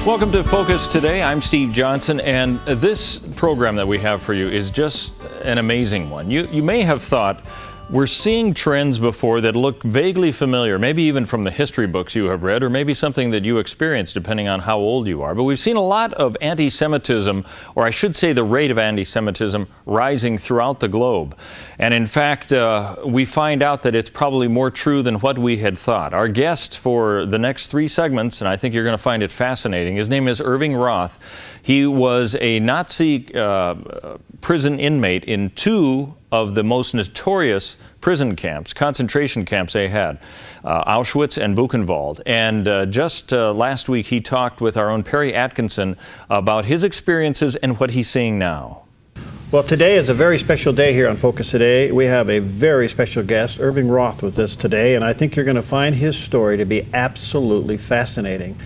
Welcome to Focus Today. I'm Steve Johnson, and this program that we have for you is just an amazing one. You may have thought we're seeing trends before that look vaguely familiar, maybe even from the history books you have read, or maybe something that you experienced depending on how old you are. But we've seen a lot of anti-Semitism, or I should say the rate of anti-Semitism, rising throughout the globe. And in fact, we find out that it's probably more true than what we had thought. Our guest for the next 3 segments, and I think you're going to find it fascinating, his name is Irving Roth. He was a Nazi prison inmate in 2 of the most notorious prison camps, concentration camps they had, Auschwitz and Buchenwald. And just last week, he talked with our own Perry Atkinson about his experiences and what he's seeing now. Well, today is a very special day here on Focus Today. We have a very special guest, Irving Roth, with us today, and I think you're going to find his story to be absolutely fascinating.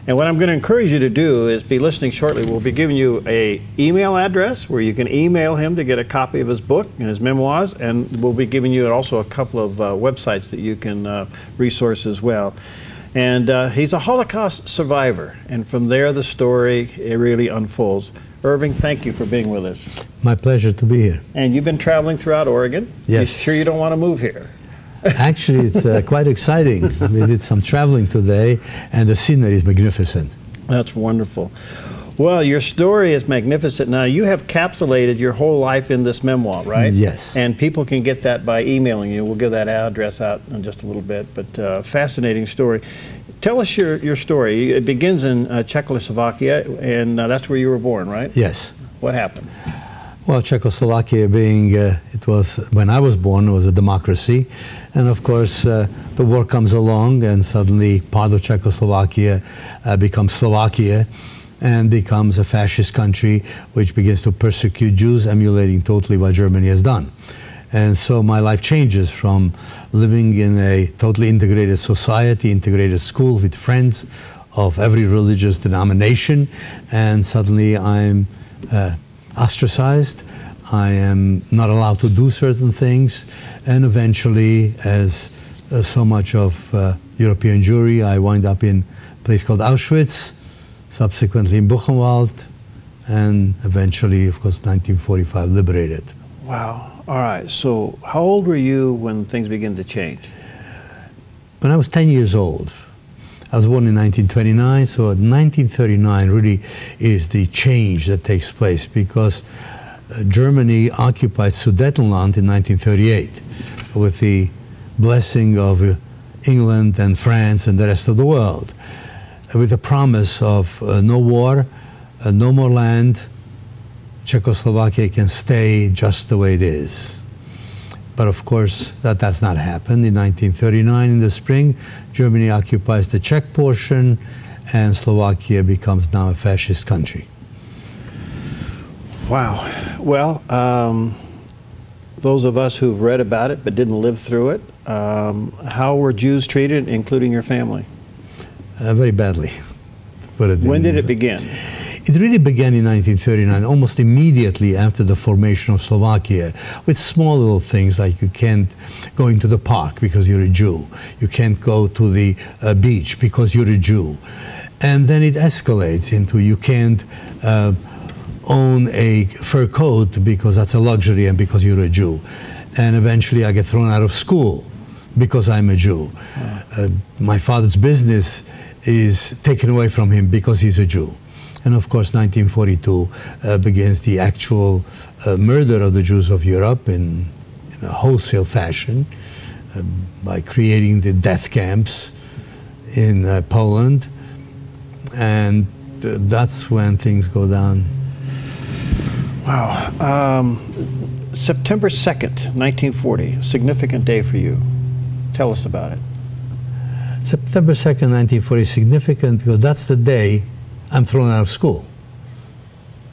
And what I'm going to encourage you to do is be listening shortly. We'll be giving you an email address where you can email him to get a copy of his book and his memoirs, and we'll be giving you also a couple of websites that you can resource as well. And he's a Holocaust survivor, and from there the story, it really unfolds. Irving, thank you for being with us. My pleasure to be here. And you've been traveling throughout Oregon. Yes. You sure you don't want to move here? Actually, it's quite exciting. We did some traveling today, and the scenery is magnificent. That's wonderful. Well, your story is magnificent. Now, you have capsulated your whole life in this memoir, right? Yes. And people can get that by emailing you. We'll give that address out in just a little bit, but fascinating story. Tell us your story. It begins in Czechoslovakia, and that's where you were born, right? Yes. What happened? Well, Czechoslovakia being, it was, when I was born, it was a democracy. And of course, the war comes along and suddenly part of Czechoslovakia becomes Slovakia and becomes a fascist country which begins to persecute Jews, emulating totally what Germany has done. And so my life changes from living in a totally integrated society, integrated school with friends of every religious denomination, and suddenly I'm ostracized. I am not allowed to do certain things, and eventually, as so much of European Jewry, I wind up in a place called Auschwitz, subsequently in Buchenwald, and eventually, of course, 1945, liberated. Wow. All right. So how old were you when things began to change? When I was 10 years old. I was born in 1929, so 1939 really is the change that takes place, because Germany occupied Sudetenland in 1938 with the blessing of England and France and the rest of the world, with the promise of no war, no more land. Czechoslovakia can stay just the way it is. But of course, that does not happen. In 1939, in the spring, Germany occupies the Czech portion, and Slovakia becomes now a fascist country. Wow. Well, those of us who've read about it but didn't live through it, how were Jews treated, including your family? Very badly. When did it begin? It really began in 1939, almost immediately after the formation of Slovakia, with small little things like you can't go into the park because you're a Jew. You can't go to the beach because you're a Jew. And then it escalates into you can't own a fur coat because that's a luxury and because you're a Jew. And eventually I get thrown out of school because I'm a Jew. My father's business is taken away from him because he's a Jew. And of course, 1942 begins the actual murder of the Jews of Europe in a wholesale fashion by creating the death camps in Poland. And that's when things go down. Wow. September 2nd, 1940, significant day for you. Tell us about it. September 2nd, 1940 is significant because that's the day I'm thrown out of school.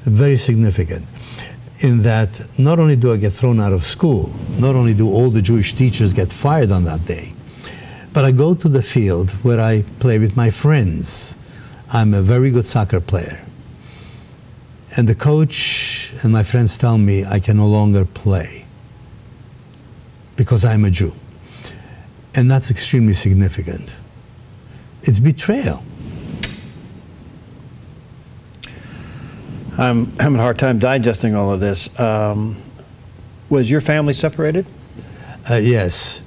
Very significant in that not only do I get thrown out of school, not only do all the Jewish teachers get fired on that day, but I go to the field where I play with my friends. I'm a very good soccer player. And the coach and my friends tell me I can no longer play because I'm a Jew. And that's extremely significant. It's betrayal. I'm having a hard time digesting all of this. Was your family separated? Yes.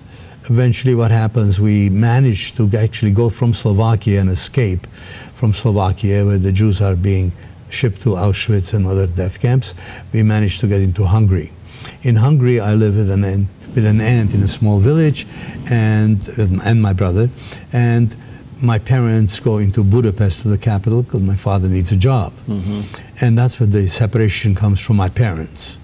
Eventually what happens, we managed to actually go from Slovakia and escape from Slovakia, where the Jews are being shipped to Auschwitz and other death camps. We managed to get into Hungary. In Hungary, I live with an aunt in a small village, and my brother. And my parents go into Budapest, to the capital, because my father needs a job. And that's where the separation comes from my parents.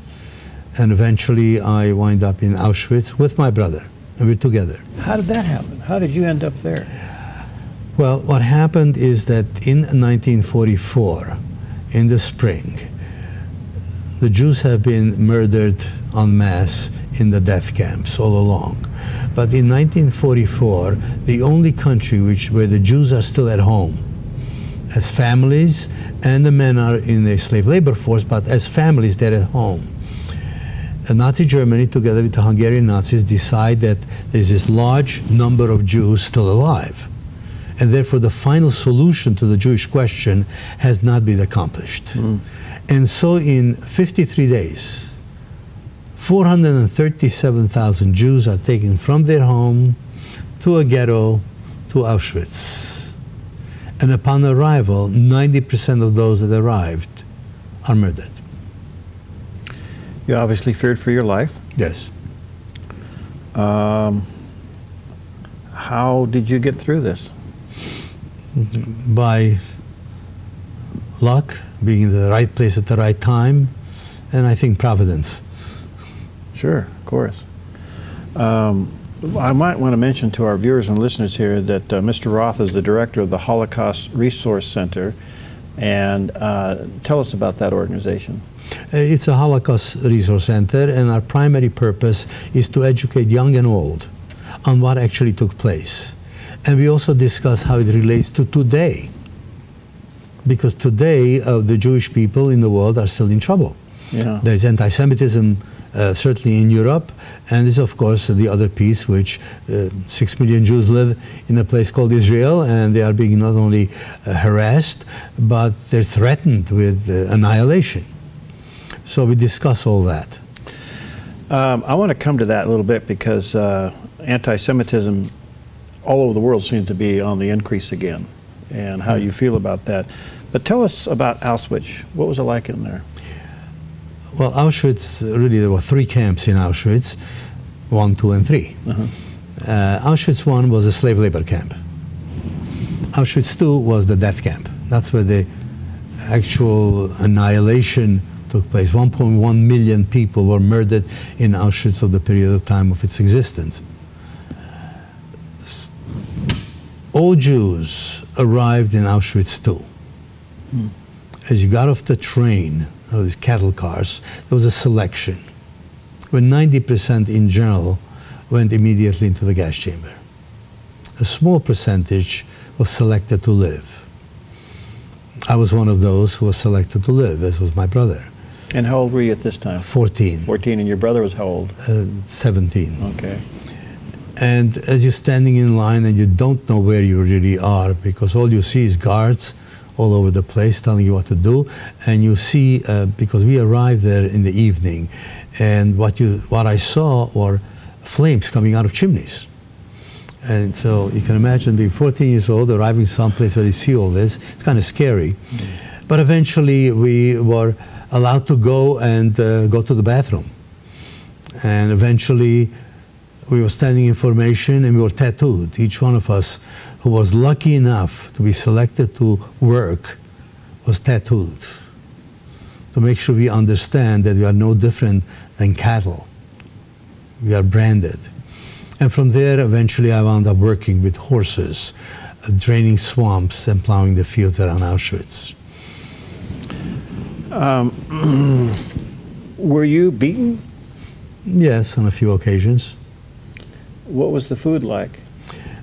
And eventually I wind up in Auschwitz with my brother, and we're together. How did that happen? How did you end up there? Well, what happened is that in 1944, in the spring, the Jews have been murdered en masse in the death camps all along. But in 1944, the only country where the Jews are still at home, as families, and the men are in the slave labor force, but as families, they're at home. Nazi Germany, together with the Hungarian Nazis, decide that there's this large number of Jews still alive. And therefore, the final solution to the Jewish question has not been accomplished. And so in 53 days, 437,000 Jews are taken from their home to a ghetto, to Auschwitz. And upon arrival, 90% of those that arrived are murdered. You obviously feared for your life. Yes. How did you get through this? By luck, being in the right place at the right time, and I think providence. Sure, of course. I might want to mention to our viewers and listeners here that Mr. Roth is the director of the Holocaust Resource Center. And tell us about that organization. It's a Holocaust Resource Center, and our primary purpose is to educate young and old on what actually took place. And we also discuss how it relates to today. Because today, the Jewish people in the world are still in trouble. Yeah. There's anti-Semitism, certainly in Europe, and there's of course the other piece, which 6 million Jews live in a place called Israel, and they are being not only harassed, but they're threatened with annihilation. So we discuss all that. I want to come to that a little bit, because anti-Semitism all over the world seems to be on the increase again, and how you feel about that. But tell us about Auschwitz. What was it like in there? Well, Auschwitz, really there were 3 camps in Auschwitz, 1, 2, and 3. Auschwitz 1 was a slave labor camp. Auschwitz 2 was the death camp. That's where the actual annihilation took place. 1.1 million people were murdered in Auschwitz of the period of time of its existence. All Jews arrived in Auschwitz 2. As you got off the train, or these cattle cars, there was a selection, where 90% in general went immediately into the gas chamber. A small percentage was selected to live. I was one of those who was selected to live, as was my brother. And how old were you at this time? 14. 14, and your brother was how old? 17. Okay. And as you're standing in line and you don't know where you really are, because all you see is guards all over the place telling you what to do, and you see, because we arrived there in the evening, and what I saw were flames coming out of chimneys. And so you can imagine being 14 years old, arriving someplace where you see all this. It's kind of scary. But eventually we were allowed to go and go to the bathroom. And eventually we were standing in formation, and we were tattooed. Each one of us who was lucky enough to be selected to work was tattooed, to make sure we understand that we are no different than cattle. We are branded. And from there, eventually I wound up working with horses, draining swamps and plowing the fields around Auschwitz. Were you beaten? Yes, on a few occasions. What was the food like?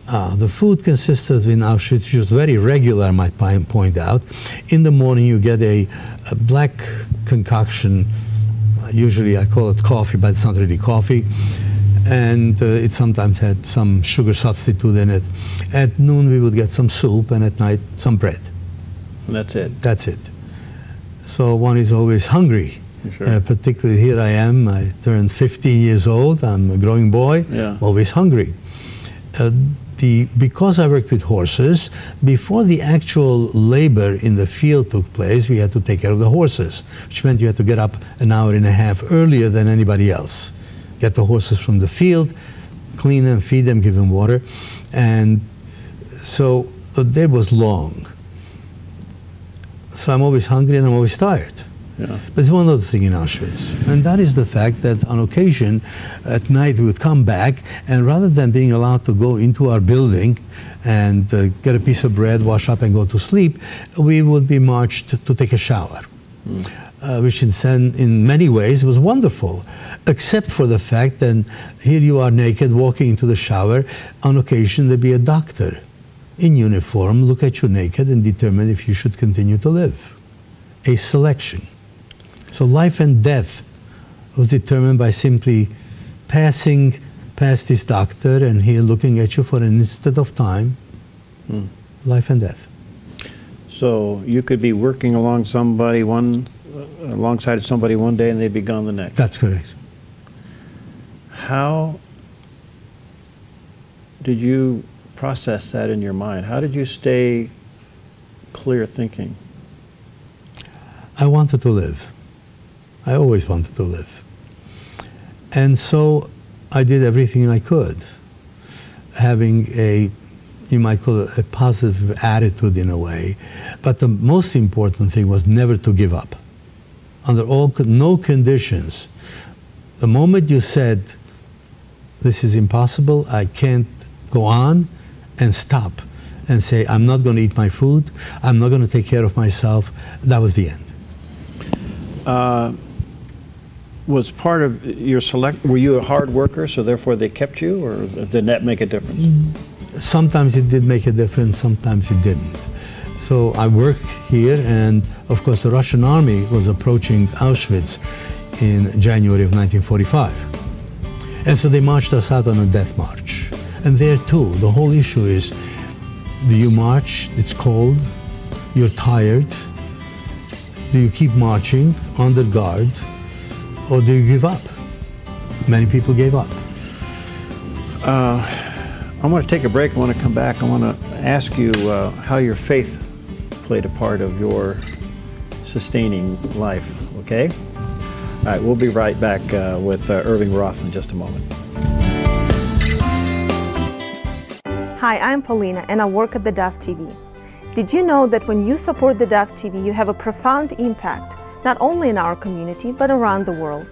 The food consisted in Auschwitz, which was very regular, I might point out. In the morning you get a black concoction, usually I call it coffee, but it's not really coffee, and it sometimes had some sugar substitute in it. At noon we would get some soup, and at night some bread. And that's it? That's it. So one is always hungry. Sure. Particularly here I am, I turned 15 years old, I'm a growing boy, always hungry. Because I worked with horses, before the actual labor in the field took place, we had to take care of the horses, which meant you had to get up an hour and a half earlier than anybody else. Get the horses from the field, clean them, feed them, give them water. And so the day was long. So I'm always hungry and I'm always tired. Yeah. But there's one other thing in Auschwitz, and that is the fact that on occasion at night we would come back, and rather than being allowed to go into our building and get a piece of bread, wash up and go to sleep, we would be marched to take a shower. Which in many ways was wonderful, except for the fact that here you are naked walking into the shower. On occasion there'd be a doctor in uniform look at you naked and determine if you should continue to live. A selection. So life and death was determined by simply passing past this doctor and he looking at you for an instant of time. Life and death. So you could be working alongside somebody one day and they'd be gone the next. That's correct. How did you process that in your mind? How did you stay clear thinking? I wanted to live. I always wanted to live. And so I did everything I could, having you might call it a positive attitude in a way. But the most important thing was never to give up. Under no conditions. The moment you said, this is impossible, I can't go on, and stop and say, I'm not going to eat my food, I'm not going to take care of myself, that was the end. Was part of your were you a hard worker, so therefore they kept you, or did that make a difference? Sometimes it did make a difference, sometimes it didn't. So I worked here, and of course the Russian army was approaching Auschwitz in January of 1945. And so they marched us out on a death march. And there too, the whole issue is, do you march, it's cold, you're tired, do you keep marching under guard, or do you give up? Many people gave up. I want to take a break. I want to come back. I want to ask you how your faith played a part of your sustaining life, okay? All right, we'll be right back with Irving Roth in just a moment. Hi, I'm Paulina, and I work at theDove TV. Did you know that when you support theDove TV, you have a profound impact, not only in our community, but around the world?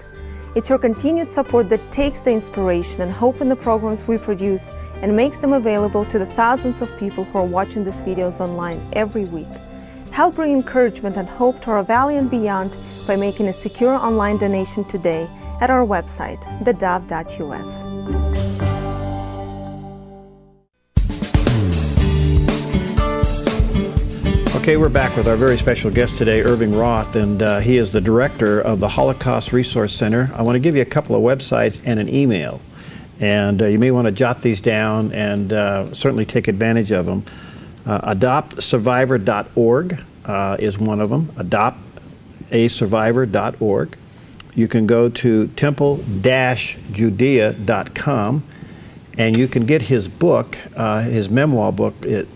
It's your continued support that takes the inspiration and hope in the programs we produce and makes them available to the thousands of people who are watching these videos online every week. Help bring encouragement and hope to our valley and beyond by making a secure online donation today at our website, thedove.us. Okay, we're back with our very special guest today, Irving Roth, and he is the director of the Holocaust Resource Center. I want to give you a couple of websites and an email, and you may want to jot these down and certainly take advantage of them. AdoptSurvivor.org is one of them, adoptasurvivor.org. You can go to temple-judea.com, and you can get his book, his memoir book. It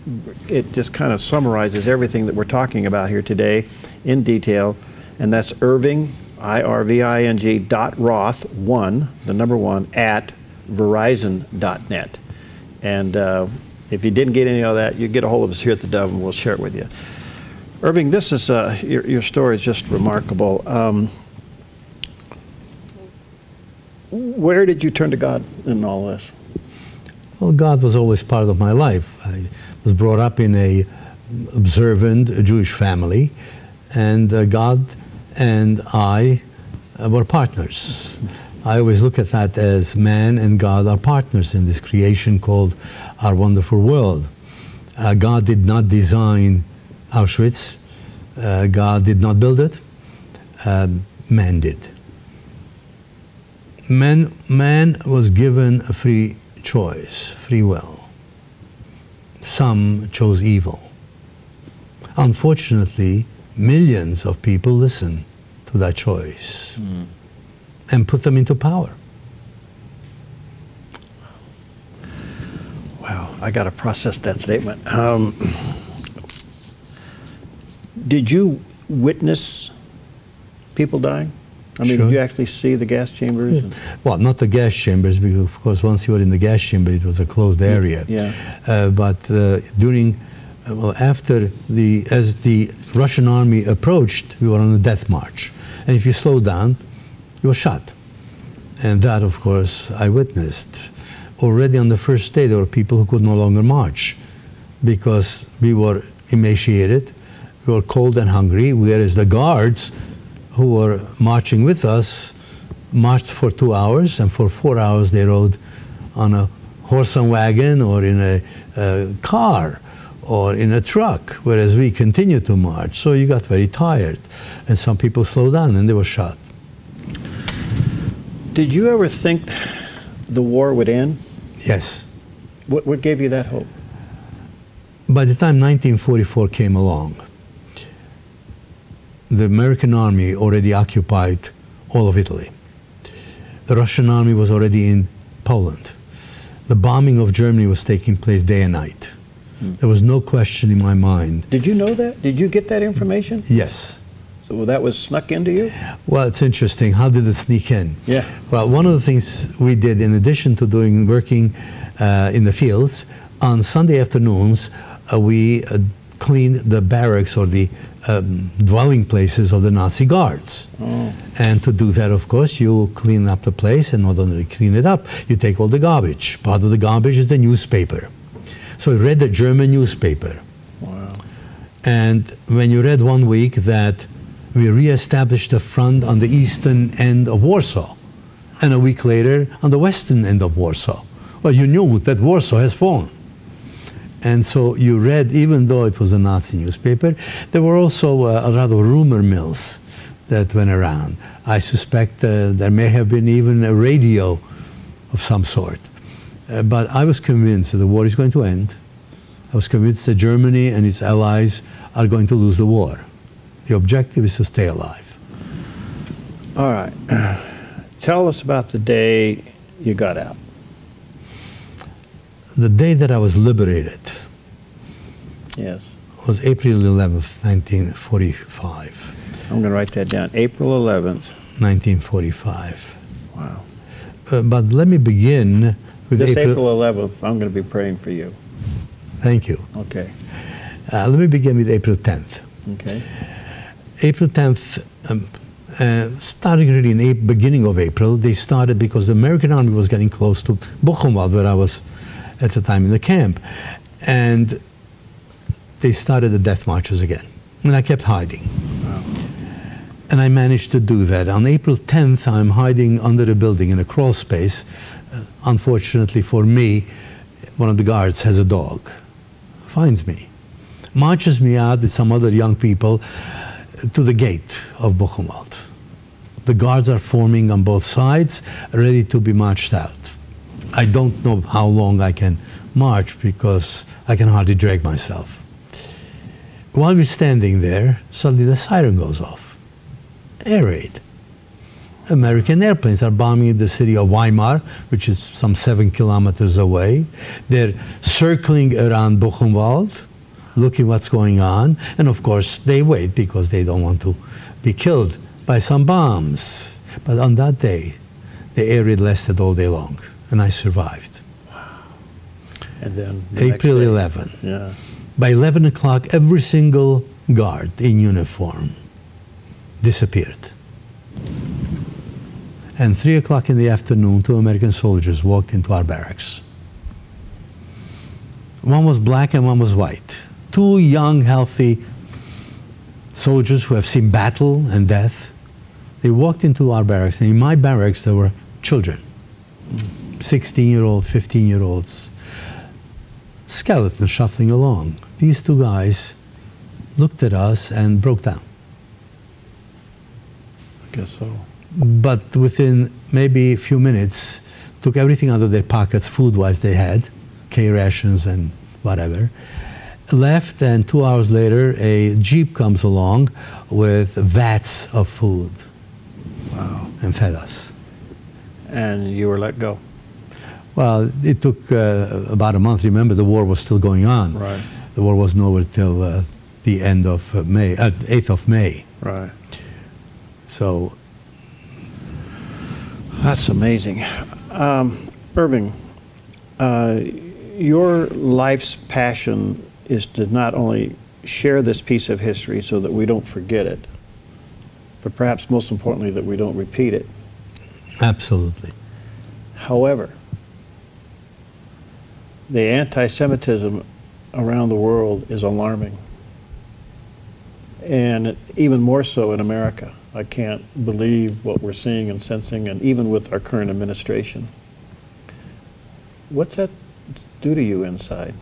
just kind of summarizes everything that we're talking about here today in detail, and that's Irving, IRVING, .Roth, 1, the number 1, at Verizon.net. And if you didn't get any of that, you get a hold of us here at theDove and we'll share it with you. Irving, this is, your story is just remarkable. Where did you turn to God in all this? Well, God was always part of my life. I was brought up in a observant Jewish family, and God and I were partners. I always look at that as man and God are partners in this creation called our wonderful world. God did not design Auschwitz. God did not build it. Man did. Man was given a free choice, free will. Some chose evil. Unfortunately, millions of people listen to that choice and put them into power. Wow, I got to process that statement. Did you witness people dying? I mean, Sure. did you actually see the gas chambers? Yeah. Well, not the gas chambers, because of course once you were in the gas chamber it was a closed area. Yeah. But during, as the Russian army approached, we were on a death march. And if you slowed down, you were shot. And that, of course, I witnessed. Already on the first day, there were people who could no longer march because we were emaciated, we were cold and hungry, whereas the guards who were marching with us marched for 2 hours, and for 4 hours they rode on a horse and wagon or in a car or in a truck, whereas we continued to march. So you got very tired, and some people slowed down and they were shot. Did you ever think the war would end? Yes. What gave you that hope? By the time 1944 came along, the American army already occupied all of Italy. The Russian army was already in Poland. The bombing of Germany was taking place day and night. There was no question in my mind. Did you know that? Did you get that information? Yes. So that was snuck into you? Well, it's interesting. How did it sneak in? Yeah. Well, one of the things we did, in addition to working in the fields, on Sunday afternoons, we cleaned the barracks or the dwelling places of the Nazi guards. Oh. And to do that, of course, you clean up the place, and not only clean it up, you take all the garbage. Part of the garbage is the newspaper. So we read the German newspaper. Wow. And when you read one week that we reestablished the front on the eastern end of Warsaw, and a week later on the western end of Warsaw, well, you knew that Warsaw has fallen. And so you read, even though it was a Nazi newspaper, there were also a lot of rumor mills that went around. I suspect there may have been even a radio of some sort. But I was convinced that the war is going to end. I was convinced that Germany and its allies are going to lose the war. The objective is to stay alive. All right. Tell us about the day you got out. The day that I was liberated Yes. was April 11th, 1945. I'm going to write that down. April 11th. 1945. Wow. But let me begin with This April 11th, I'm going to be praying for you. Thank you. Okay. Let me begin with April 10th. Okay. April 10th, starting really in beginning of April, they started because the American army was getting close to Buchenwald, where I was at the time in the camp. And they started the death marches again. And I kept hiding. Wow. And I managed to do that. On April 10th, I'm hiding under a building in a crawl space. Unfortunately for me, one of the guards has a dog. Finds me. Marches me out with some other young people to the gate of Buchenwald. The guards are forming on both sides, ready to be marched out. I don't know how long I can march because I can hardly drag myself. While we're standing there, suddenly the siren goes off. Air raid. American airplanes are bombing the city of Weimar, which is some 7 kilometers away. They're circling around Buchenwald, looking what's going on, and of course they wait because they don't want to be killed by some bombs. But on that day, the air raid lasted all day long, and I survived. And then April 11. Yeah. By 11 o'clock, every single guard in uniform disappeared. And 3 o'clock in the afternoon, 2 American soldiers walked into our barracks. One was black and one was white. 2 young, healthy soldiers who have seen battle and death. They walked into our barracks, and in my barracks there were children, 16-year-olds, 15-year-olds, skeletons shuffling along. These 2 guys looked at us and broke down. I guess so. But within maybe a few minutes, took everything out of their pockets, food-wise they had, K rations and whatever, left, and 2 hours later, a jeep comes along with vats of food. Wow. And fed us. And you were let go. Well, it took about a month. Remember, the war was still going on. Right. The war wasn't over till the end of May, 8th of May. Right. So. That's amazing. Irving, your life's passion is to not only share this piece of history so that we don't forget it, but perhaps most importantly that we don't repeat it. Absolutely. However, the anti-Semitism around the world is alarming, and even more so in America. I can't believe what we're seeing and sensing, and even with our current administration. What's that do to you inside?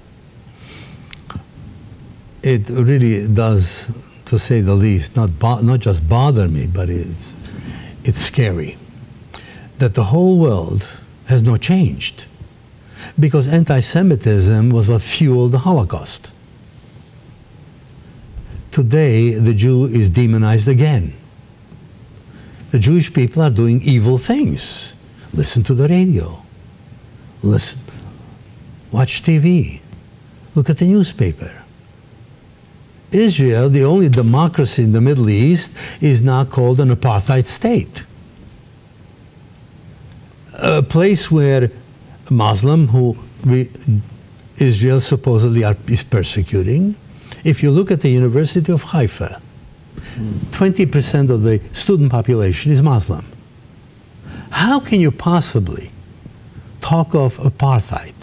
It really does, to say the least, not just bother me, but it's scary that the whole world has not changed, because anti-Semitism was what fueled the Holocaust. Today, the Jew is demonized again. The Jewish people are doing evil things. Listen to the radio. Listen, watch TV. Look at the newspaper. Israel, the only democracy in the Middle East, is now called an apartheid state. A place where a Muslim who Israel supposedly is persecuting. If you look at the University of Haifa, 20% of the student population is Muslim. How can you possibly talk of apartheid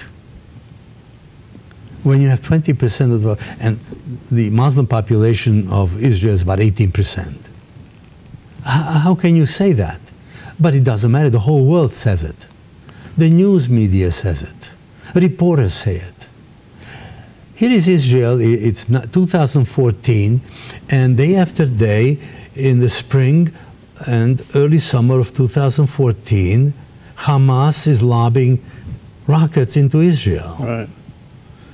when you have 20% of the, and the Muslim population of Israel is about 18%? How can you say that? But it doesn't matter, the whole world says it. The news media says it. Reporters say it. Here is Israel, it's 2014, and day after day, in the spring and early summer of 2014, Hamas is lobbing rockets into Israel. Right.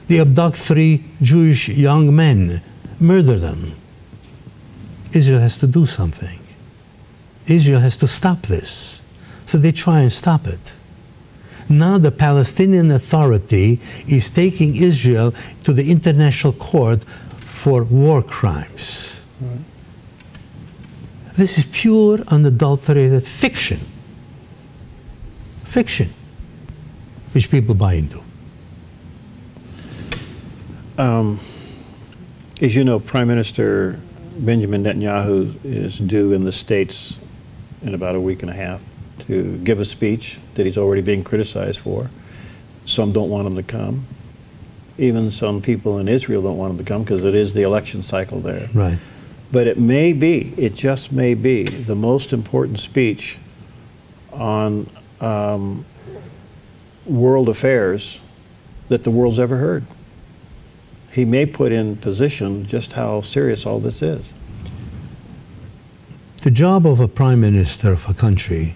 They abduct 3 Jewish young men, murder them. Israel has to do something. Israel has to stop this. So they try and stop it. Now the Palestinian Authority is taking Israel to the International Court for war crimes. Right. This is pure, unadulterated fiction. Fiction, which people buy into. As you know, Prime Minister Benjamin Netanyahu is due in the States in about a week and a half to give a speech that he's already being criticized for. Some don't want him to come. Even some people in Israel don't want him to come because it is the election cycle there. Right. But it may be, it just may be, the most important speech on world affairs that the world's ever heard. He may put in position just how serious all this is. The job of a prime minister of a country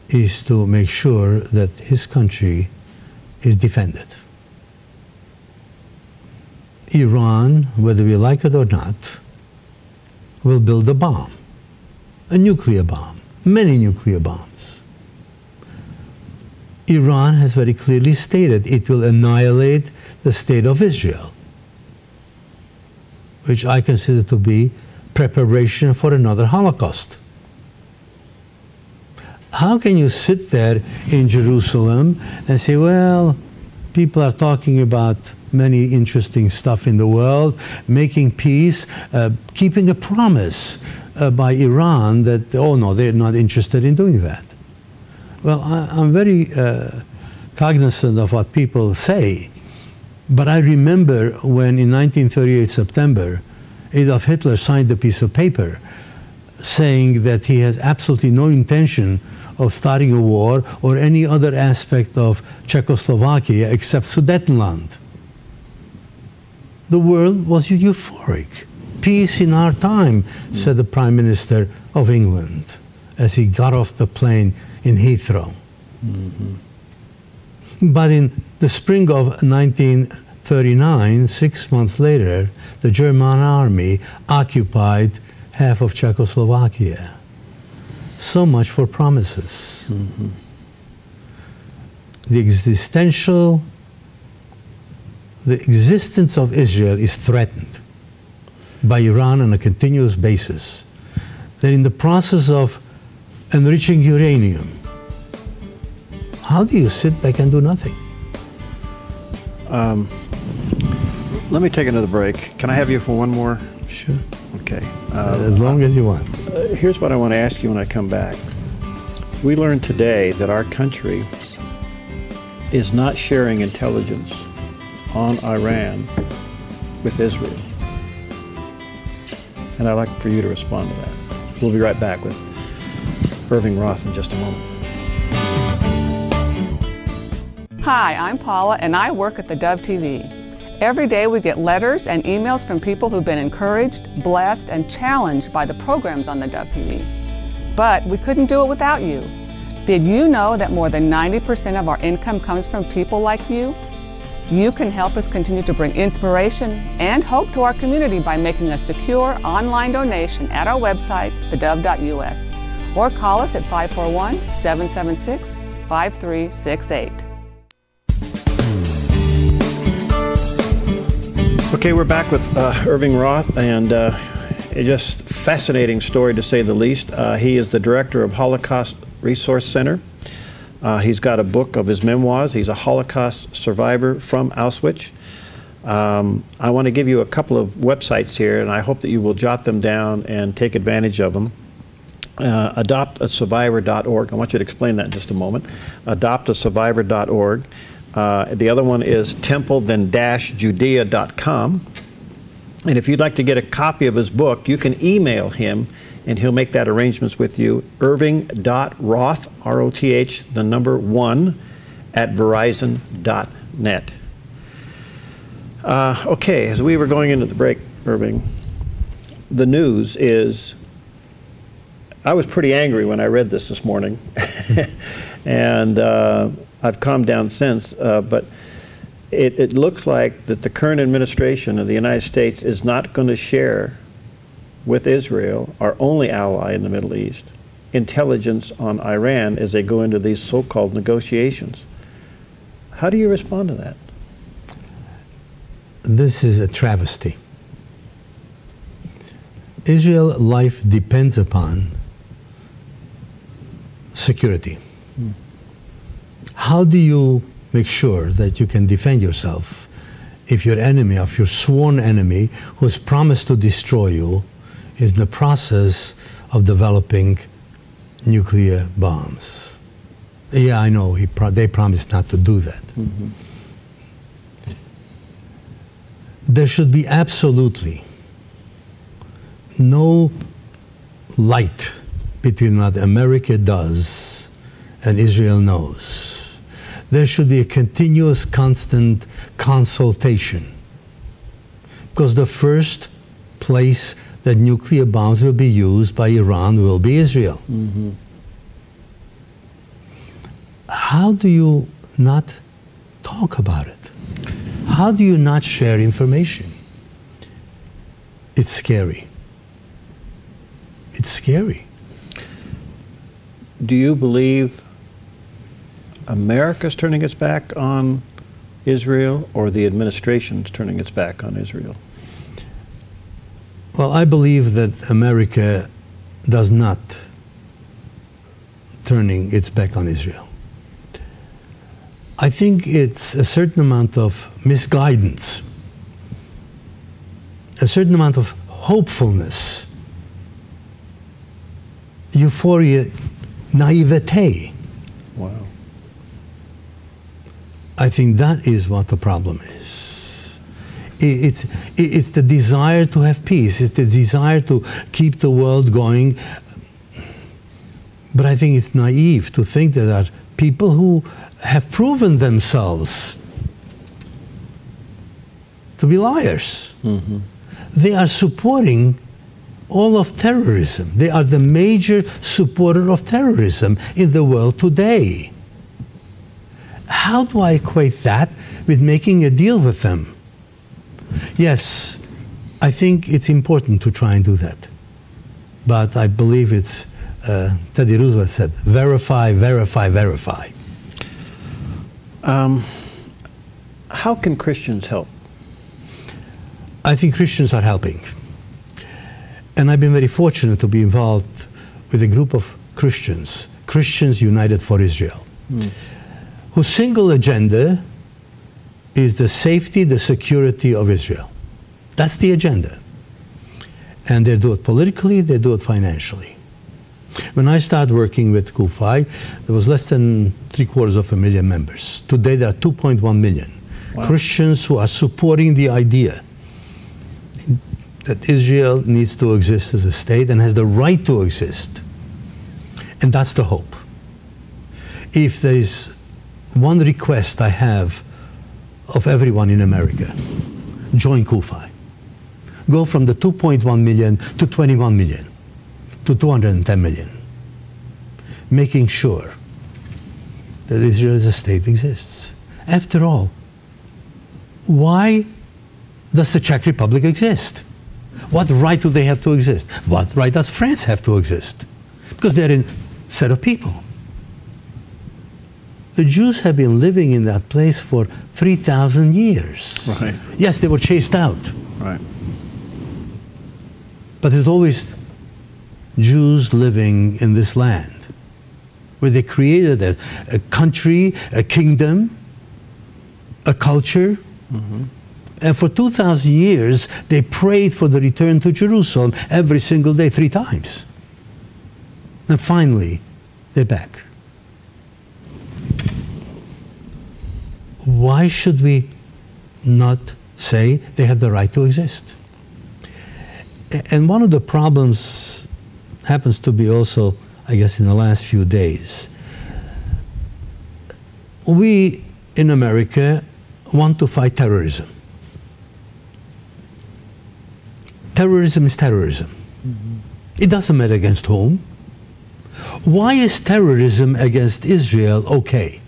is to make sure that his country is defended. Iran, whether we like it or not, will build a bomb, a nuclear bomb, many nuclear bombs. Iran has very clearly stated it will annihilate the state of Israel, which I consider to be preparation for another Holocaust. How can you sit there in Jerusalem and say, well, people are talking about many interesting stuff in the world, making peace, keeping a promise by Iran that, oh no, they're not interested in doing that. Well, I'm very cognizant of what people say, but I remember when in 1938 September, Adolf Hitler signed a piece of paper saying that he has absolutely no intention of starting a war or any other aspect of Czechoslovakia except Sudetenland. The world was euphoric. Peace in our time, said the Prime Minister of England as he got off the plane in Heathrow. Mm-hmm. But in the spring of 1939, 1939, 6 months later, the German army occupied half of Czechoslovakia. So much for promises. Mm-hmm. The existence of Israel is threatened by Iran on a continuous basis. They're in the process of enriching uranium. How do you sit back and do nothing? Let me take another break. Can I have you for one more? Sure. Okay. As long as you want. Here's what I want to ask you when I come back. We learned today that our country is not sharing intelligence on Iran with Israel. And I'd like for you to respond to that. We'll be right back with Irving Roth in just a moment. Hi, I'm Paula and I work at theDove TV. Every day we get letters and emails from people who've been encouraged, blessed, and challenged by the programs on theDove TV. But we couldn't do it without you. Did you know that more than 90% of our income comes from people like you? You can help us continue to bring inspiration and hope to our community by making a secure online donation at our website, thedove.us, or call us at 541-776-5368. Okay, we're back with Irving Roth, and a just fascinating story to say the least. He is the director of Holocaust Resource Center. He's got a book of his memoirs. He's a Holocaust survivor from Auschwitz. I want to give you a couple of websites here, and I hope that you will jot them down and take advantage of them. Adoptasurvivor.org. I want you to explain that in just a moment. Adoptasurvivor.org. The other one is temple-then-judea.com. And if you'd like to get a copy of his book, you can email him, and he'll make that arrangements with you. Irving.Roth, R-O-T-H, the number 1, at verizon.net. Okay, as we were going into the break, Irving, the news is, I was pretty angry when I read this morning, and I've calmed down since, but it looks like that the current administration of the United States is not going to share with Israel, our only ally in the Middle East, intelligence on Iran as they go into these so-called negotiations. How do you respond to that? This is a travesty. Israel's life depends upon security. How do you make sure that you can defend yourself if your enemy, if your sworn enemy, who has promised to destroy you, is in the process of developing nuclear bombs? Yeah, I know, they promised not to do that. Mm-hmm. There should be absolutely no light between what America does and Israel knows. There should be a continuous, constant consultation, because the first place that nuclear bombs will be used by Iran will be Israel. Mm-hmm. How do you not talk about it? How do you not share information? It's scary. It's scary. Do you believe America's turning its back on Israel, or the administration's turning its back on Israel? Well, I believe that America does not turning its back on Israel. I think it's a certain amount of misguidance, a certain amount of hopefulness, euphoria, naivete. Wow. I think that is what the problem is. It's the desire to have peace. It's the desire to keep the world going. But I think it's naive to think that there are people who have proven themselves to be liars. Mm-hmm. They are supporting all of terrorism. They are the major supporter of terrorism in the world today. How do I equate that with making a deal with them? Yes, I think it's important to try and do that. But I believe it's, Teddy Roosevelt said, verify, verify, verify. How can Christians help? I think Christians are helping. And I've been very fortunate to be involved with a group of Christians, Christians United for Israel, whose single agenda is the safety, the security of Israel. That's the agenda. And they do it politically, they do it financially. When I started working with CUFI, there was less than 750,000 members. Today there are 2.1 million. Wow. Christians who are supporting the idea that Israel needs to exist as a state and has the right to exist. And that's the hope. If there is one request I have of everyone in America, join CUFI. Go from the 2.1 million to 21 million to 210 million, making sure that Israel as a state exists. After all, why does the Czech Republic exist? What right do they have to exist? What right does France have to exist? Because they're a set of people. The Jews have been living in that place for 3,000 years. Right. Yes, they were chased out. Right. But there's always Jews living in this land, where they created a country, a kingdom, a culture. And for 2,000 years, they prayed for the return to Jerusalem every single day, 3 times. And finally, they're back. Why should we not say they have the right to exist? And one of the problems happens to be also, I guess, in the last few days. We in America want to fight terrorism. Terrorism is terrorism. It doesn't matter against whom. Why is terrorism against Israel okay?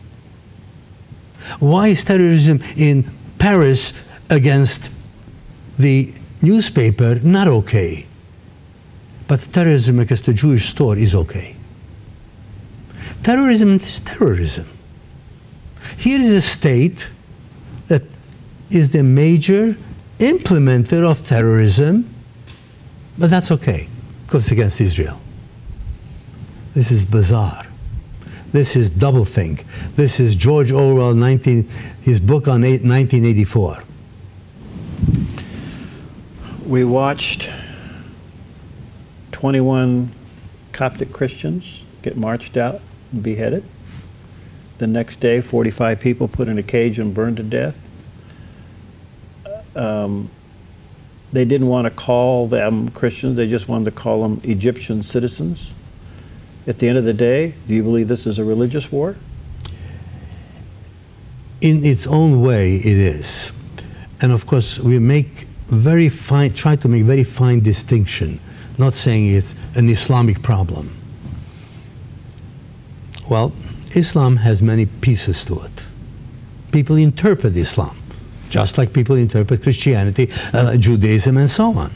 Why is terrorism in Paris against the newspaper not okay? But terrorism against the Jewish store is okay. Terrorism is terrorism. Here is a state that is the major implementer of terrorism, but that's okay, because it's against Israel. This is bizarre. This is doublethink. This is George Orwell, his book on 1984. We watched 21 Coptic Christians get marched out and beheaded. The next day, 45 people put in a cage and burned to death. They didn't want to call them Christians, they just wanted to call them Egyptian citizens. At the end of the day, do you believe this is a religious war? In its own way, it is. And of course, we make try to make very fine distinction, not saying it's an Islamic problem. Well, Islam has many pieces to it. People interpret Islam, just like people interpret Christianity, Judaism, and so on.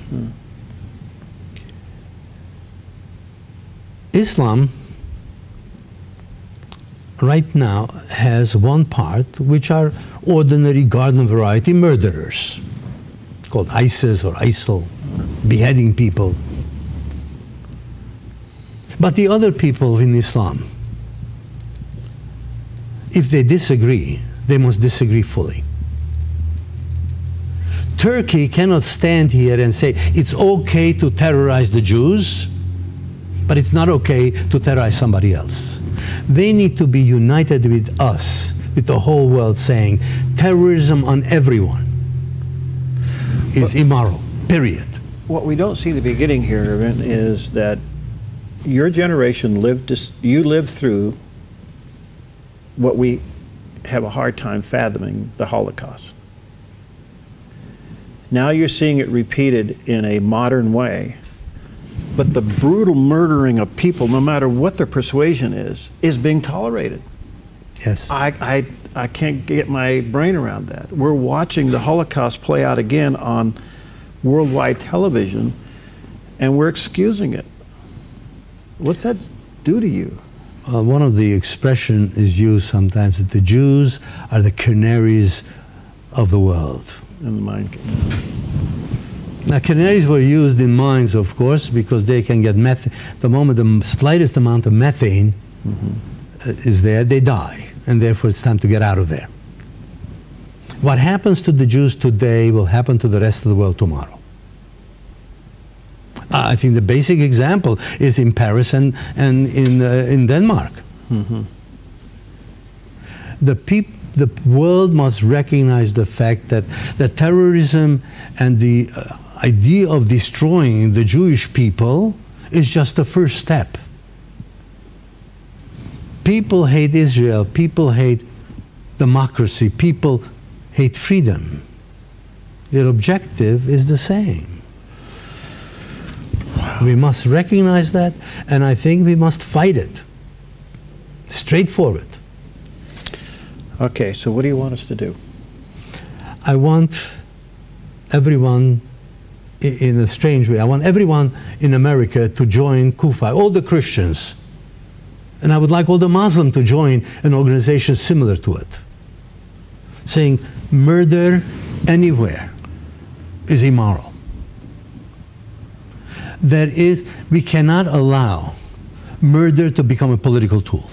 Islam right now has one part which are ordinary garden variety murderers, called ISIS or ISIL, beheading people. But the other people in Islam, if they disagree, they must disagree fully. Turkey cannot stand here and say it's okay to terrorize the Jews, but it's not okay to terrorize somebody else. They need to be united with us, with the whole world, saying terrorism on everyone is immoral, period. What we don't see in the beginning here, Irving, is that your generation lived through what we have a hard time fathoming, the Holocaust. Now you're seeing it repeated in a modern way, but the brutal murdering of people, no matter what their persuasion is being tolerated. Yes. I I can't get my brain around that. We're watching the Holocaust play out again on worldwide television, and we're excusing it. What's that do to you? One of the expression is used sometimes that the Jews are the canaries of the world. In the mind. Now, canaries were used in mines, of course, because they can get methane. The moment the slightest amount of methane is there, they die, and therefore it's time to get out of there. What happens to the Jews today will happen to the rest of the world tomorrow. I think the basic example is in Paris and in Denmark. The world must recognize the fact that terrorism and the idea of destroying the Jewish people is just the first step. People hate Israel, people hate democracy, people hate freedom. Their objective is the same. We must recognize that, and I think we must fight it. Straightforward. Okay, so what do you want us to do? I want everyone, in a strange way, I want everyone in America to join Kufa, all the Christians. And I would like all the Muslims to join an organization similar to it, saying murder anywhere is immoral. We cannot allow murder to become a political tool.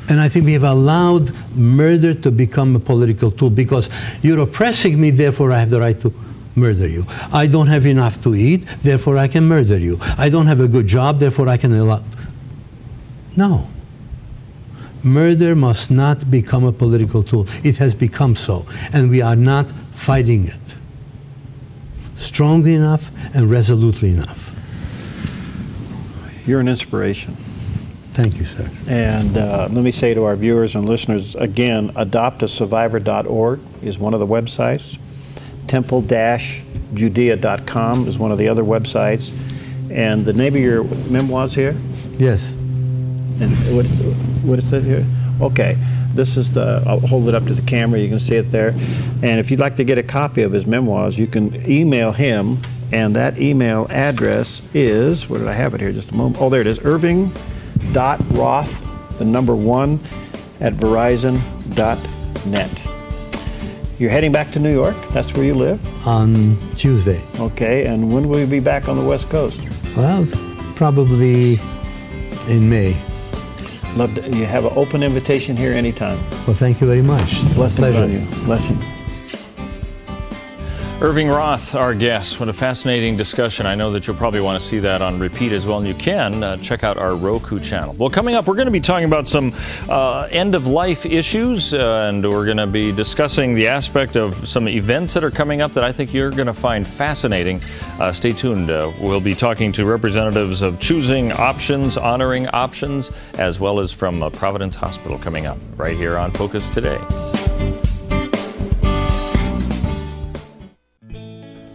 And I think we have allowed murder to become a political tool because you're oppressing me, therefore I have the right to murder you. I don't have enough to eat, therefore I can murder you. I don't have a good job, therefore I can allow. No. Murder must not become a political tool. It has become so, and we are not fighting it strongly enough and resolutely enough. You're an inspiration. Thank you, sir. And let me say to our viewers and listeners again, adoptasurvivor.org is one of the websites. Temple-Judea.com is one of the other websites. And the name of your memoirs here? Yes. And what is it here? Okay. This is I'll hold it up to the camera, you can see it there. And if you'd like to get a copy of his memoirs, you can email him, and that email address is, where did I have it here, just a moment. Oh, there it is, Irving.Roth, the number 1, at Verizon.net. You're heading back to New York, that's where you live? On Tuesday. Okay, and when will you be back on the West Coast? Well, probably in May. You have an open invitation here anytime. Well, thank you very much. Blessings on you. Blessings. Irving Roth, our guest. What a fascinating discussion. I know that you'll probably want to see that on repeat as well, and you can check out our Roku channel. Well, coming up, we're going to be talking about some end-of-life issues, and we're going to be discussing the aspect of some events that are coming up that I think you're going to find fascinating. Stay tuned. We'll be talking to representatives of Choosing Options, Honoring Options, as well as from Providence Hospital coming up right here on Focus Today.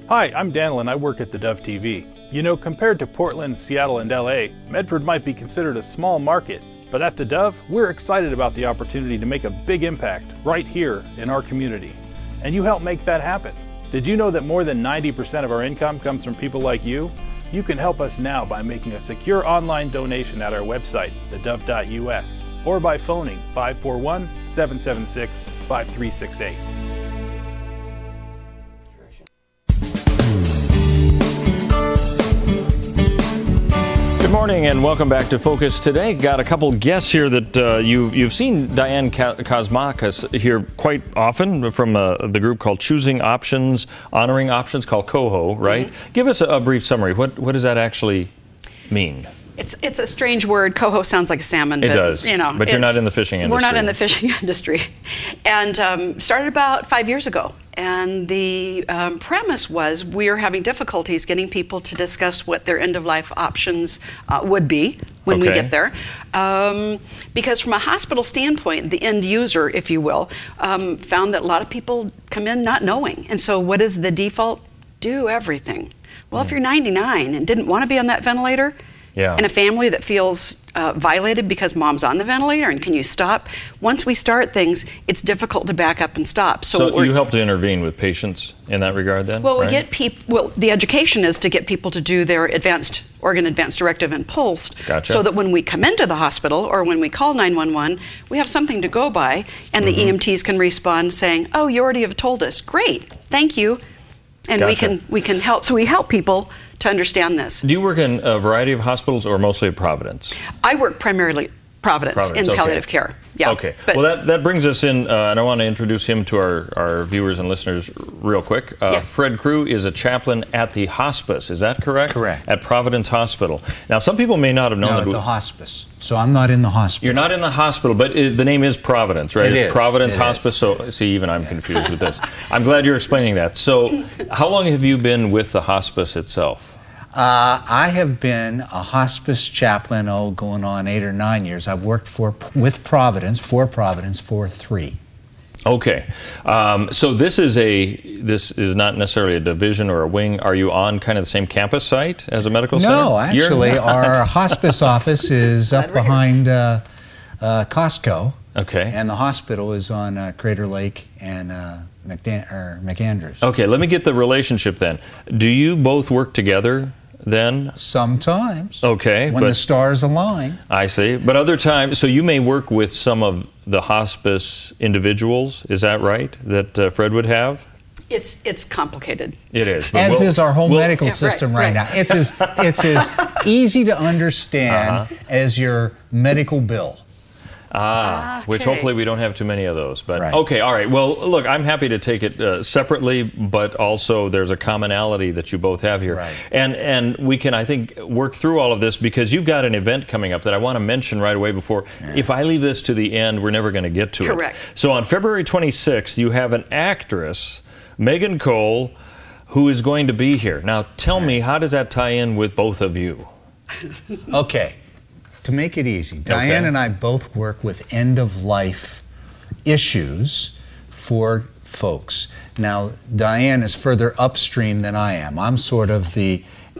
Hi, I'm Daniel and I work at theDove TV. You know, compared to Portland, Seattle, and LA, Medford might be considered a small market, but at theDove, we're excited about the opportunity to make a big impact right here in our community. And you help make that happen. Did you know that more than 90% of our income comes from people like you? You can help us now by making a secure online donation at our website, thedove.us, or by phoning 541-776-5368. Good morning and welcome back to Focus Today. Got a couple guests here that you've seen Diane Kostmatka here quite often from the group called Choosing Options, Honoring Options, called COHO, right? Mm-hmm. Give us a brief summary. What does that actually mean? It's a strange word. Coho sounds like a salmon. It does. You know, but you're not in the fishing industry. We're not in the fishing industry. And started about 5 years ago. And the premise was we are having difficulties getting people to discuss what their end-of-life options would be when we get there. Because from a hospital standpoint, the end user, if you will, found that a lot of people come in not knowing. And so what is the default? Do everything. Well, if you're 99 and didn't want to be on that ventilator, Yeah. And a family that feels violated because mom's on the ventilator and can you stop? Once we start things, it's difficult to back up and stop. So you help to intervene with patients in that regard then? Well, right? we get people, well, the education is to get people to do their organ advanced directive and pulsed. Gotcha. So that when we come into the hospital or when we call 911, we have something to go by and the EMTs can respond saying, oh, you already have told us. Great, thank you. And Gotcha. we can help. So we help people to understand this. Do you work in a variety of hospitals or mostly at Providence? I work primarily Providence in palliative care. Yeah. Okay. Well, that brings us in, and I want to introduce him to our viewers and listeners real quick. Fred Crewe is a chaplain at the hospice. Is that correct? Correct. At Providence Hospital. Now, some people may not have known No, that. at the hospice. So I'm not in the hospital. You're not in the hospital, but the name is Providence, right? It It's is. Providence It Hospice. is. So, see, even I'm confused with this. I'm glad you're explaining that. So, how long have you been with the hospice itself? I have been a hospice chaplain, going on 8 or 9 years. I've worked for Providence for 3. Okay, so this is not necessarily a division or a wing. Are you on kind of the same campus site as a medical center? No, actually, our hospice office is up behind Costco. Okay. And the hospital is on Crater Lake and McAndrews. Okay, let me get the relationship then. Do you both work together then? Sometimes. Okay. When the stars align. I see. But other times, so you may work with some of the hospice individuals, is that right, that Fred would have? It's complicated. It is. As is our whole medical system right now. It's as easy to understand as your medical bill. Which hopefully we don't have too many of those. But okay, all right. Well, look, I'm happy to take it separately, but also there's a commonality that you both have here. Right. And we can, I think, work through all of this because you've got an event coming up that I want to mention right away before. If I leave this to the end, we're never going to get to it. Correct. So on February 26th, you have an actress, Megan Cole, who is going to be here. Now, tell me, how does that tie in with both of you? Okay. To make it easy, Diane and I both work with end-of-life issues for folks. Now, Diane is further upstream than I am. I'm sort of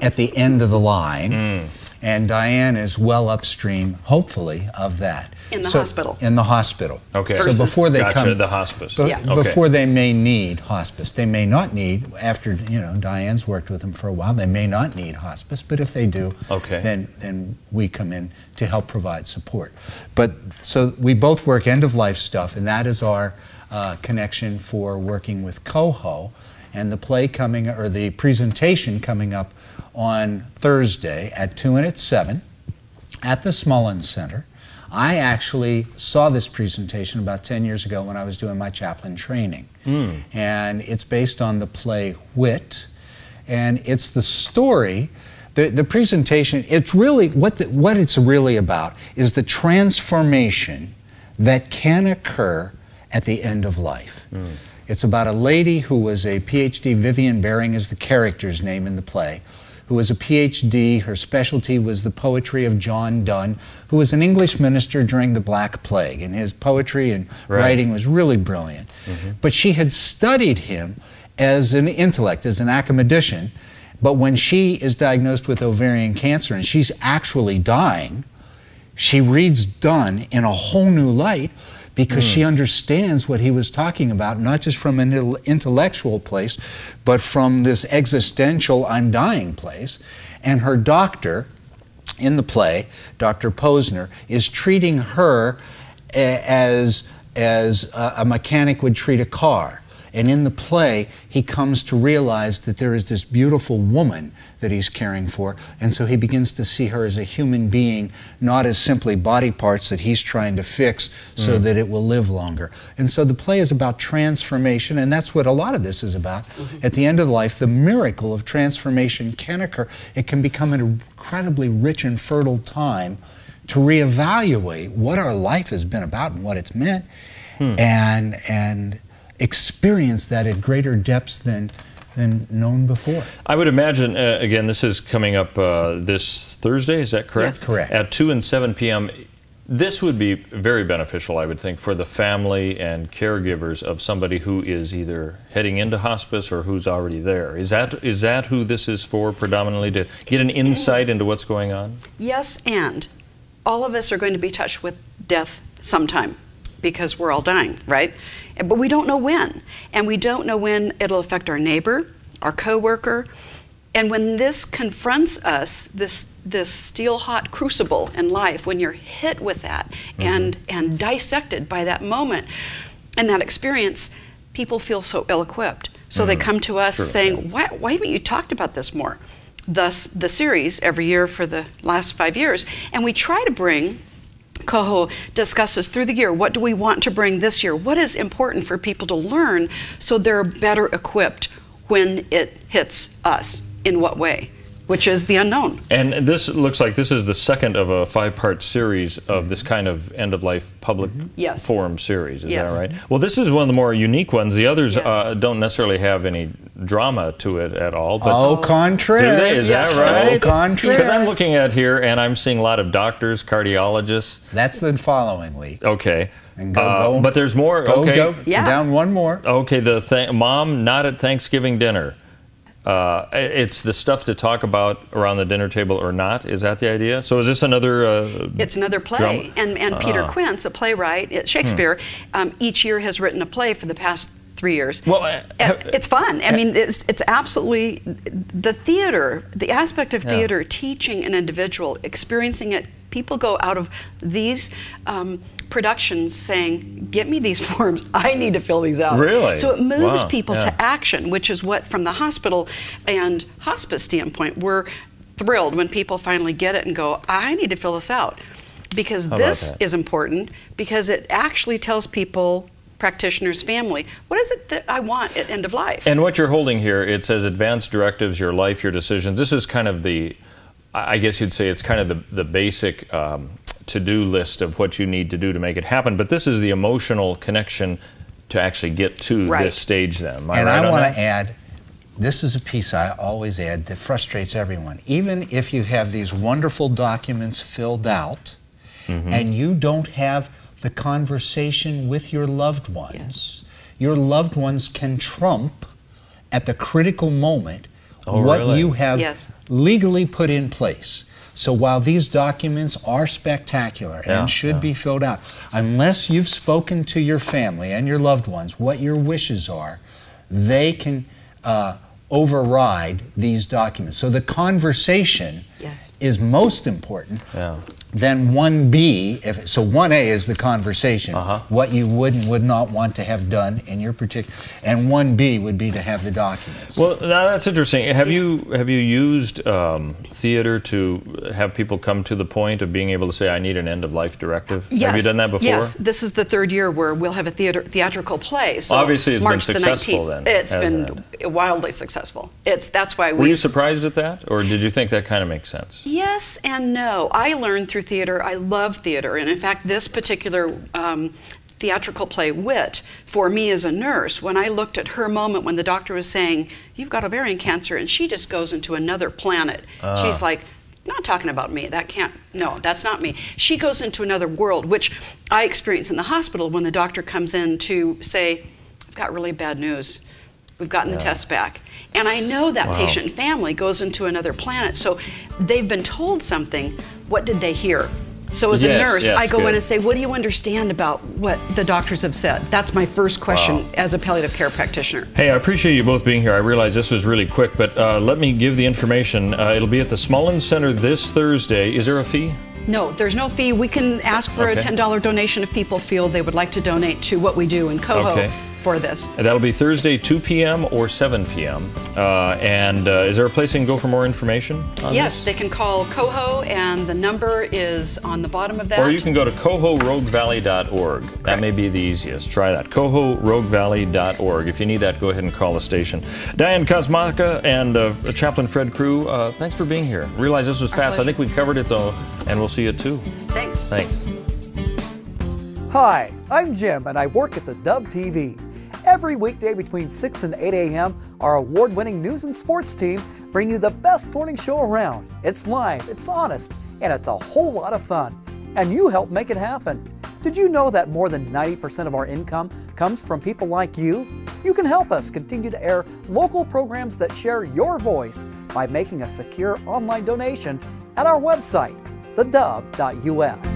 at the end of the line, and Diane is well upstream, hopefully, of that. In the hospital. In the hospital. Okay. So before they come, the hospice. Before they may need hospice, they may not need. After Diane's worked with them for a while, they may not need hospice. But if they do, then we come in to help provide support. But so we both work end of life stuff, and that is our connection for working with Coho, and the play coming or the presentation coming up on Thursday at 2 and at 7 at the Smullen Center. I actually saw this presentation about 10 years ago when I was doing my chaplain training. And it's based on the play Wit. And it's the story, the presentation, it's really, what it's really about is the transformation that can occur at the end of life. It's about a lady who was a PhD, Vivian Baring is the character's name in the play, who was a PhD. Her specialty was the poetry of John Donne, who was an English minister during the Black Plague, and his poetry and writing was really brilliant. But she had studied him as an intellect, as an academician, but when she is diagnosed with ovarian cancer and she's actually dying, she reads Donne in a whole new light because she understands what he was talking about, not just from an intellectual place, but from this existential, I'm dying place. And her doctor in the play, Dr. Posner, is treating her as a mechanic would treat a car. And in the play, he comes to realize that there is this beautiful woman that he's caring for, and so he begins to see her as a human being, not as simply body parts that he's trying to fix so that it will live longer. And so the play is about transformation, and that's what a lot of this is about. At the end of life, the miracle of transformation can occur. It can become an incredibly rich and fertile time to reevaluate what our life has been about and what it's meant, and experience that at greater depths than known before. I would imagine, again, this is coming up this Thursday, is that correct? Yes. Correct. At 2 and 7 p.m. This would be very beneficial, I would think, for the family and caregivers of somebody who is either heading into hospice or who's already there. Is that who this is for predominantly, to get an insight into what's going on? Yes, and all of us are going to be touched with death sometime because we're all dying, right? But we don't know when. And we don't know when it'll affect our neighbor, our coworker. And when this confronts us, this steel-hot crucible in life, when you're hit with that and dissected by that moment and that experience, people feel so ill-equipped. So they come to us saying, why haven't you talked about this more? Thus, the series every year for the last 5 years. And we try to bring, Coho discusses through the year, what do we want to bring this year? What is important for people to learn so they're better equipped when it hits us? In what way? Which is the unknown. And this looks like this is the second of a 5-part series of this kind of end-of-life public forum series. Is that right? Well, this is one of the more unique ones. The others don't necessarily have any drama to it at all. But au contraire. Do they? Is that right? Au contraire. Because I'm looking at here and I'm seeing a lot of doctors, cardiologists. That's the following week. Okay. And go. But there's more. Go. Down one more. Okay. The mom not at Thanksgiving dinner. It's the stuff to talk about around the dinner table or not. Is that the idea? So is this another It's another play. Drama? And Peter Quince, a playwright at Shakespeare, each year has written a play for the past 3 years. Well, it's fun. I mean, it's absolutely the theater, the aspect of theater, teaching an individual, experiencing it. People go out of these productions saying, get me these forms, I need to fill these out. Really? So it moves people to action, which is what, from the hospital and hospice standpoint, we're thrilled when people finally get it and go, I need to fill this out. Because this is important, because it actually tells people, practitioners, family, what is it that I want at end of life? And what you're holding here, it says advanced directives, your life, your decisions. This is kind of the, I guess you'd say it's kind of the basic to-do list of what you need to do to make it happen. But this is the emotional connection to actually get to this stage then. Am I right I want that? to add, this is a piece I always add that frustrates everyone. Even if you have these wonderful documents filled out and you don't have the conversation with your loved ones, your loved ones can trump at the critical moment what you have legally put in place. So while these documents are spectacular and should be filled out, unless you've spoken to your family and your loved ones what your wishes are, they can override these documents. So the conversation is most important. Then 1B, so 1A is the conversation, what you would and would not want to have done in your particular, and 1B would be to have the documents. Well, now that's interesting. Have you used theater to have people come to the point of being able to say, I need an end-of-life directive? Yes. Have you done that before? Yes, this is the 3rd year where we'll have a theatrical play. So obviously it's March been successful then. It's been wildly successful. That's why Were you surprised at that, or did you think that kind of makes sense? Yes and no. I learned through theater. I love theater, and in fact, this particular theatrical play, Wit, for me as a nurse, when I looked at her moment when the doctor was saying, you've got ovarian cancer, and she just goes into another planet. She's like, not talking about me. That can't, no, that's not me. She goes into another world, which I experience in the hospital when the doctor comes in to say, I've got really bad news. We've gotten the test back. And I know that patient and family goes into another planet. So they've been told something. What did they hear? So as a nurse, I go in and say, what do you understand about what the doctors have said? That's my first question as a palliative care practitioner. Hey, I appreciate you both being here. I realize this was really quick, but let me give the information. It'll be at the Smullen Center this Thursday. Is there a fee? No, there's no fee. We can ask for a $10 donation if people feel they would like to donate to what we do in Coho. For this. And that'll be Thursday, 2 p.m. or 7 p.m. Is there a place they can go for more information on Yes, this? they can call Coho, and the number is on the bottom of that. Or you can go to cohoroguevalley.org. That may be the easiest. Try that, cohoroguevalley.org. If you need that, go ahead and call the station. Diane Kostmatka and Chaplain Fred Crewe, thanks for being here. Realize this was fast. I think we covered it, though, and we'll see you at 2. Thanks. Thanks. Hi, I'm Jim, and I work at theDove TV. Every weekday between 6 and 8 a.m., our award-winning news and sports team bring you the best morning show around. It's live, it's honest, and it's a whole lot of fun. and you help make it happen. Did you know that more than 90% of our income comes from people like you? You can help us continue to air local programs that share your voice by making a secure online donation at our website, theDove.us.